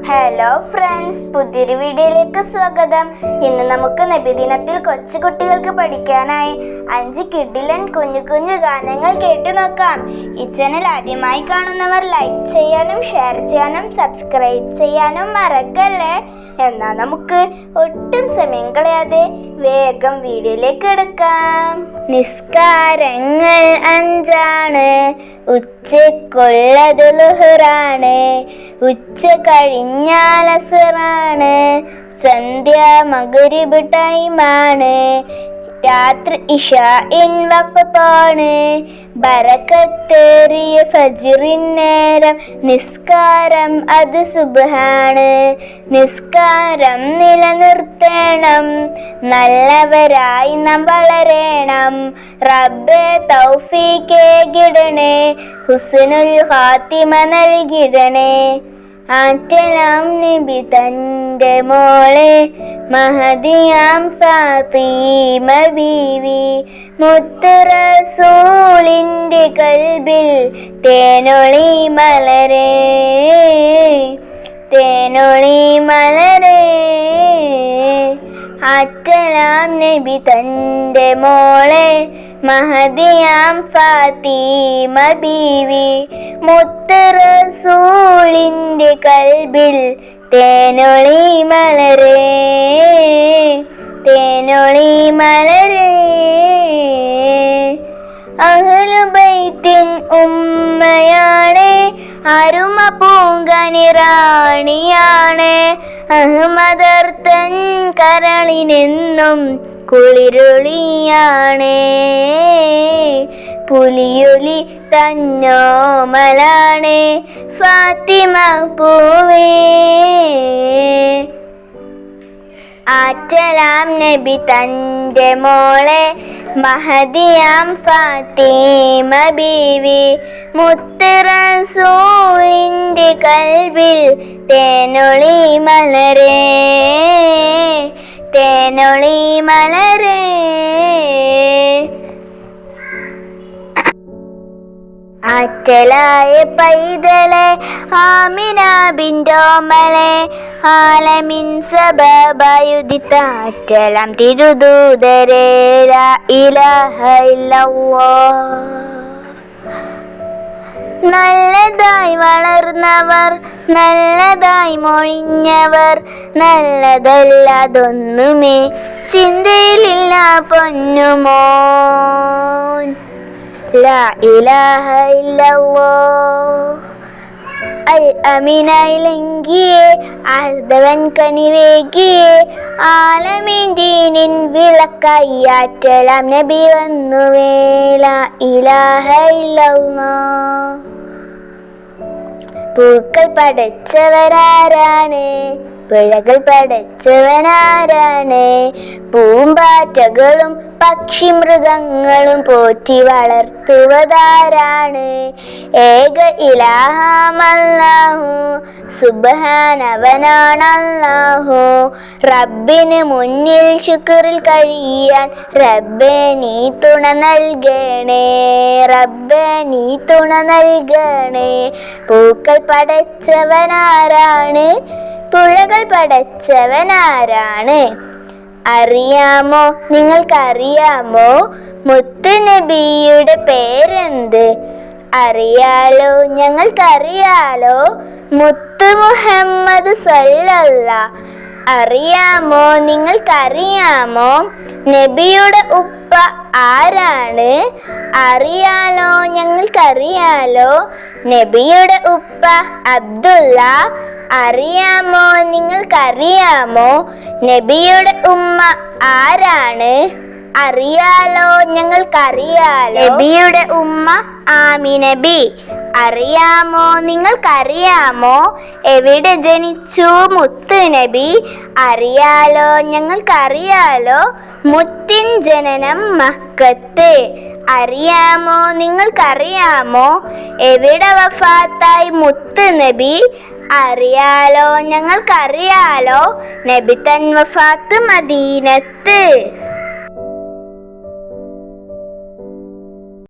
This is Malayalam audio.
ഹലോ ഫ്രണ്ട്സ്, പുതിയൊരു വീഡിയോയിലേക്ക് സ്വാഗതം. ഇന്ന് നമുക്ക് നബിദിനത്തിൽ കൊച്ചുകുട്ടികൾക്ക് പഠിക്കാനായി 5 കിഡിലൻ കുഞ്ഞു കുഞ്ഞു ഗാനങ്ങൾ കേട്ടു നോക്കാം. ഈ ചാനൽ ആദ്യമായി കാണുന്നവർ ലൈക്ക് ചെയ്യാനും ഷെയർ ചെയ്യാനും സബ്സ്ക്രൈബ് ചെയ്യാനും മറക്കല്ലേ. എന്നാൽ നമുക്ക് ഒട്ടും സമയം കളയാതെ വേഗം വീഡിയോയിലേക്ക് എടുക്കാം. നിസ്കാരങ്ങൾ 5 ഉച്ചക്കുള്ളത് ളുഹറാണ്, ഉച്ച കഴിഞ്ഞാൽ അസ്റാണ്, സന്ധ്യ മഗ്രിബ് ടൈമാണ്, രാത്രി ഇശാഇൻ വഖ്താണ്, ബറക്കത്തേറിയ ഫജ്റിൻ നേരം, നിസ്കാരം അത് സുബ്ഹാണ്. നിസ്കാരം നിലനിർത്തണം, നല്ലവരായി നാം വളരണം. റബ്ബേ തൗഫീഖേകിടണേ, ഹുസ്നുൽ ഖാത്തിമ നൽകിടണേ. ആറ്റലാം നബി തൻ്റെ മോളെ, മഹദിയാം ഫാത്തിമ ബീവി, മുത്ത് റസൂലിൻ്റെ കൽബിൽ തേനൊളി മലരേ, തേനൊളി മലരേ. ആറ്റലാം നബി തൻ്റെ മോളെ, മഹദിയാം ഫാത്തിമ ബീവി, മുത്ത് റസൂലിൻ്റെ കൽബിൽ തേനൊളി മലരേ, തേനൊളി മലരേ. അഹ്ലുബൈത്തിൻ ഉമ്മയാണ്, അരുമ പൂങ്കനി റാണിയാണ്, അഹ്മദർത്തൻ കരളിനെന്നും കുളിരൊളിയാണ്, പുലിയൊലി തന്നോമലാണ് ഫാത്തിമ പൂവേ. ആറ്റലാം നബി തൻ്റെ മോളെ, മഹദിയാം ഫാത്തിമ ബീവി, മുത്ത് റസൂലിൻ്റെ കൽബിൽ തേനൊളി മലരേ, തേനൊളി മലരേ. ആറ്റലായ പൈതലെ, ആമിന ബിന്റോമലെ, ആലമിൻ സബബായുദിത്ത ആറ്റലാം തിരുദൂതരേ, ലാ ഇലാഹ ഇല്ലല്ലാഹ്. നല്ലതായി വളർന്നവർ, നല്ലതായി മൊഴിഞ്ഞവർ, നല്ലതല്ലാതൊന്നുമേ ചിന്തയിലില്ല പൊന്നുമോൻ. ലാ ഇലാഹ ഇല്ലല്ലാഹ്. അൽ അമീനായിലെങ്കിയേ, ആർദവൻ കനിവേകിയേ, ആലമീൻ ദീനിൻ വിളക്കായി ആറ്റലാം നബി വന്നുവേ. ലാ ഇലാഹ ഇല്ലല്ലാഹ്. പൂക്കൾ പടച്ചവനാരാണ്, പിഴകൾ പടച്ചവനാരാണ്, പൂമ്പാറ്റകളും പക്ഷി മൃഗങ്ങളും പോറ്റി വളർത്തുവതാരാണ്. ഏക ഇലാഹമല്ലാഹു, സുബ്ഹാനവനാണല്ലാഹു. റബ്ബിന് മുന്നിൽ ശുക്റിൽ കഴിയാൻ റബ്ബേ നീ തുണ നൽകണേ, റബ്ബേ നീ തുണ നൽകണേ. പൂക്കൾ പടച്ചവനാരാണ്, പുഴകൾ പടച്ചവനാരാണ്. അറിയാമോ, നിങ്ങൾക്കറിയാമോ മുത്ത് നബിയുടെ പേരെന്ത്? അറിയാലോ, ഞങ്ങൾക്കറിയാലോ, മുത്ത് മുഹമ്മദ് സ്വല്ലല്ലാഹ്. അറിയാമോ, നിങ്ങൾക്കറിയാമോ നബിയുടെ ഉപ്പ ആരാണ്? അറിയാലോ, ഞങ്ങൾക്കറിയാലോ, നബിയുടെ ഉപ്പ അബ്ദുള്ള. അറിയാമോ, നിങ്ങൾക്കറിയാമോ നബിയുടെ ഉമ്മ ആരാണ്? അറിയാലോ, ഞങ്ങൾക്കറിയാലോ, നബിയുടെ ഉമ്മ ആമിന ബി. അറിയാമോ, നിങ്ങൾക്കറിയാമോ എവിടെ ജനിച്ചു മുത്ത് നബി? അറിയാലോ, ഞങ്ങൾക്കറിയാലോ, മുത്തിൻ ജനനം മക്കത്ത്. അറിയാമോ, നിങ്ങൾക്കറിയാമോ എവിടെ വഫാത്തായി മുത്ത് നബി? അറിയാലോ, ഞങ്ങൾക്കറിയാലോ, നബി തൻ വഫാത്ത് മദീനത്ത്.